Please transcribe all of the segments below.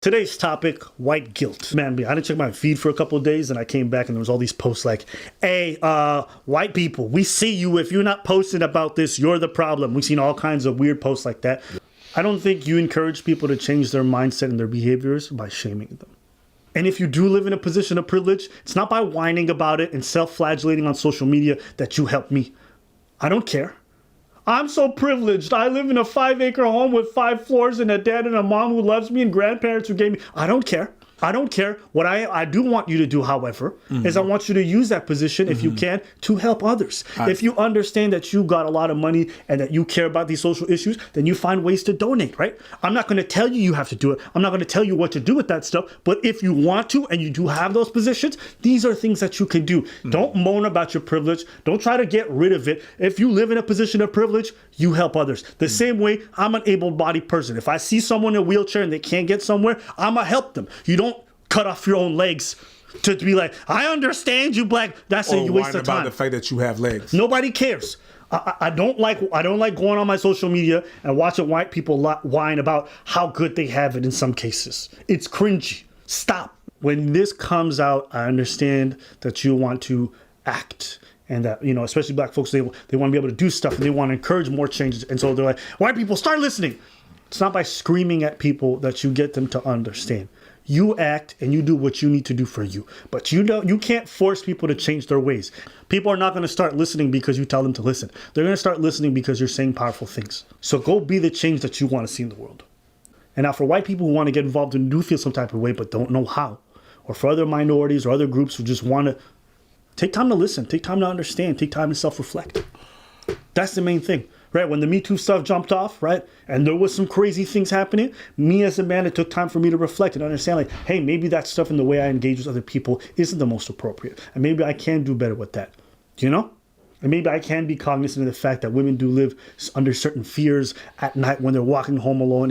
Today's topic, white guilt. Man, I didn't check my feed for a couple of days and I came back and there was all these posts like, hey, white people, we see you. If you're not posting about this, you're the problem. We've seen all kinds of weird posts like that. I don't think you encourage people to change their mindset and their behaviors by shaming them. And if you do live in a position of privilege, it's not by whining about it and self-flagellating on social media that you help me. I don't care. I'm so privileged. I live in a 5-acre home with 5 floors and a dad and a mom who loves me and grandparents who gave me. I don't care. I don't care. What I do want you to do, however, is I want you to use that position, if you can, to help others. If you understand that you got a lot of money and that you care about these social issues, then you find ways to donate, right? I'm not going to tell you have to do it. I'm not going to tell you what to do with that stuff. But if you want to and you do have those positions, these are things that you can do. Don't moan about your privilege. Don't try to get rid of it. If you live in a position of privilege, you help others. The same way I'm an able-bodied person. If I see someone in a wheelchair and they can't get somewhere, I'm going to help them. You don't cut off your own legs to be like, I understand you black. That's a waste of time. About the fact that you have legs. Nobody cares. I don't like going on my social media and watching white people whine about how good they have it in some cases. It's cringy. Stop. When this comes out, I understand that you want to act. And that, you know, especially black folks, they want to be able to do stuff and they want to encourage more changes. And so they're like, white people, start listening. It's not by screaming at people that you get them to understand. You act and you do what you need to do for you. But you can't force people to change their ways. People are not going to start listening because you tell them to listen. They're going to start listening because you're saying powerful things. So go be the change that you want to see in the world. And now for white people who want to get involved and do feel some type of way but don't know how, or for other minorities or other groups who just want to take time to listen, take time to understand, take time to self-reflect. That's the main thing. Right, when the Me Too stuff jumped off, right, and there was some crazy things happening, me as a man, it took time for me to reflect and understand, like, hey, maybe that stuff and the way I engage with other people isn't the most appropriate. And maybe I can do better with that, you know? And maybe I can be cognizant of the fact that women do live under certain fears at night when they're walking home alone.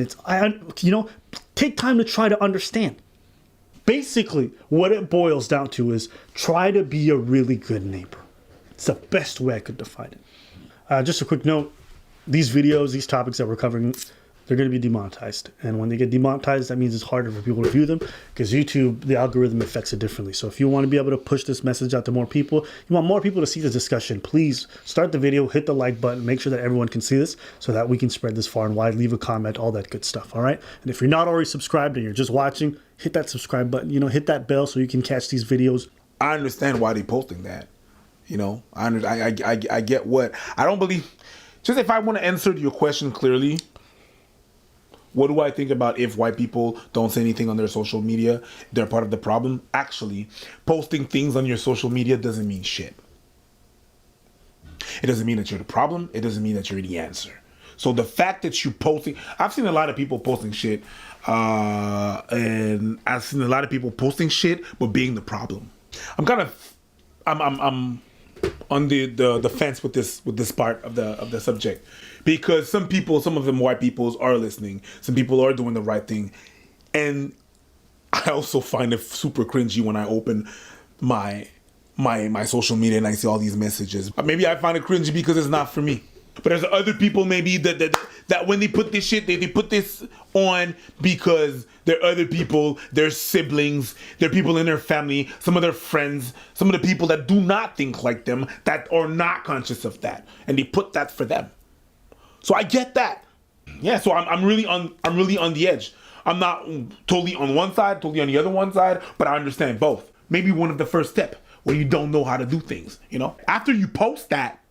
Take time to try to understand. Basically, what it boils down to is try to be a really good neighbor. It's the best way I could define it. Just a quick note. These videos, these topics that we're covering, they're going to be demonetized. And when they get demonetized, that means it's harder for people to view them because YouTube, the algorithm affects it differently. So if you want to be able to push this message out to more people, you want more people to see this discussion, please start the video, hit the like button, make sure that everyone can see this so that we can spread this far and wide, leave a comment, all that good stuff, all right? And if you're not already subscribed and you're just watching, hit that subscribe button, hit that bell so you can catch these videos. I understand why they're posting that. I get what. I don't believe... Just if I want to answer your question clearly, what do I think about if white people don't say anything on their social media? They're part of the problem. Actually, posting things on your social media doesn't mean shit. It doesn't mean that you're the problem. It doesn't mean that you're the answer. So the fact that you're posting, I've seen a lot of people posting shit, and I've seen a lot of people posting shit but being the problem. I'm on the fence with this part of the subject, because some of them white peoples are listening, some people are doing the right thing, and I also find it super cringy when I open my social media and I see all these messages. Maybe I find it cringy because it's not for me. But there's other people maybe that when they put this shit, they put this on because they're other people, their siblings, they're people in their family, some of their friends, some of the people that do not think like them, that are not conscious of that, and they put that for them. So I get that. Yeah, so I'm really on the edge. I'm not totally on one side, totally on the other one side, but I understand both. Maybe one of the first step when you don't know how to do things, After you post that,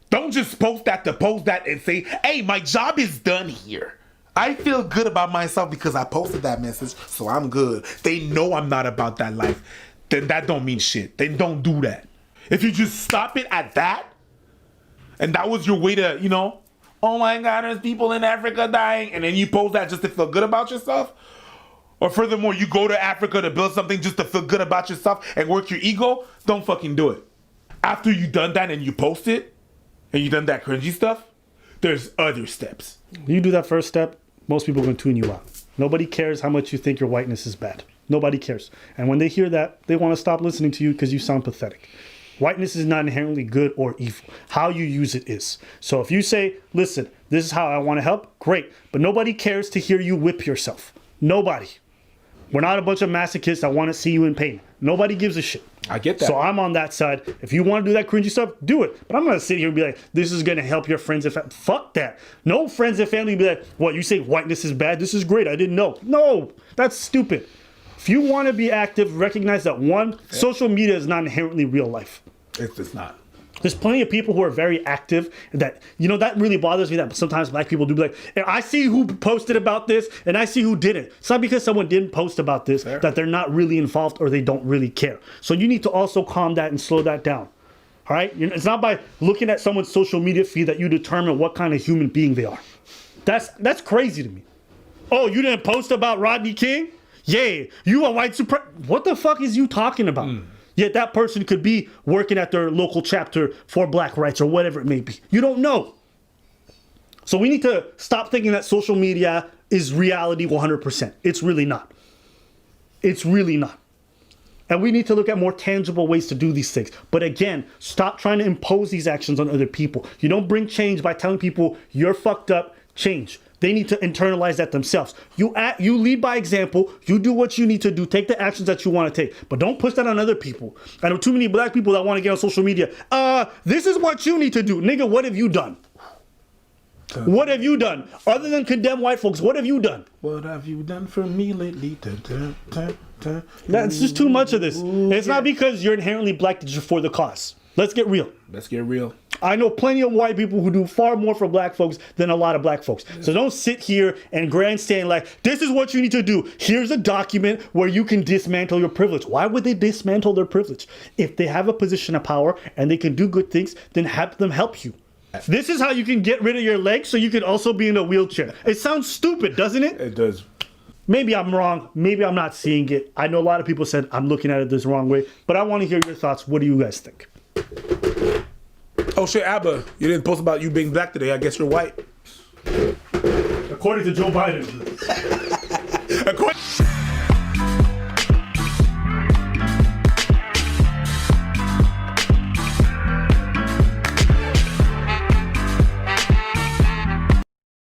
don't just post that to post that and say, hey, my job is done here. I feel good about myself because I posted that message, so I'm good. They know I'm not about that life. Then that don't mean shit. Then don't do that. If you just stop it at that, and that was your way to, oh my God, there's people in Africa dying, and then you post that just to feel good about yourself, or furthermore, you go to Africa to build something just to feel good about yourself and work your ego, don't fucking do it. After you done that and you post it, and you done that cringy stuff, there's other steps. You do that first step, most people are going to tune you out. Nobody cares how much you think your whiteness is bad. Nobody cares. And when they hear that, they want to stop listening to you because you sound pathetic. Whiteness is not inherently good or evil. How you use it is. So if you say, listen, this is how I want to help, great. But nobody cares to hear you whip yourself. Nobody. We're not a bunch of masochists that want to see you in pain. Nobody gives a shit. I get that. So I'm on that side. If you want to do that cringy stuff, do it. But I'm going to sit here and be like, this is going to help your friends and family. Fuck that. No friends and family be like, what, you say whiteness is bad? This is great. I didn't know. No, that's stupid. If you want to be active, recognize that social media is not inherently real life. It's not. There's plenty of people who are very active that, that really bothers me that sometimes black people do be like, I see who posted about this and I see who didn't. It's not because someone didn't post about this that they're not really involved or they don't really care. So you need to also calm that and slow that down. All right? It's not by looking at someone's social media feed that you determine what kind of human being they are. That's crazy to me. Oh, you didn't post about Rodney King? Yeah, you a white supremacist. What the fuck is you talking about? Yet that person could be working at their local chapter for black rights or whatever it may be. You don't know. So we need to stop thinking that social media is reality 100%. It's really not. It's really not. And we need to look at more tangible ways to do these things. But again, stop trying to impose these actions on other people. You don't bring change by telling people you're fucked up, change. They need to internalize that themselves. You lead by example. You do what you need to do. Take the actions that you want to take. But don't push that on other people. I know too many black people that want to get on social media. This is what you need to do. Nigga, what have you done? What have you done? Other than condemn white folks, what have you done? What have you done for me lately? That's just too much of this. It's not because you're inherently black that you're for the cause. Let's get real. Let's get real. I know plenty of white people who do far more for black folks than a lot of black folks. So don't sit here and grandstand like, this is what you need to do. Here's a document where you can dismantle your privilege. Why would they dismantle their privilege? If they have a position of power and they can do good things, then have them help you. This is how you can get rid of your legs so you can also be in a wheelchair. It sounds stupid, doesn't it? It does. Maybe I'm wrong. Maybe I'm not seeing it. I know a lot of people said I'm looking at it this wrong way, but I want to hear your thoughts. What do you guys think? Oh shit, Abba, you didn't post about you being black today. I guess you're white. According to Joe Biden. According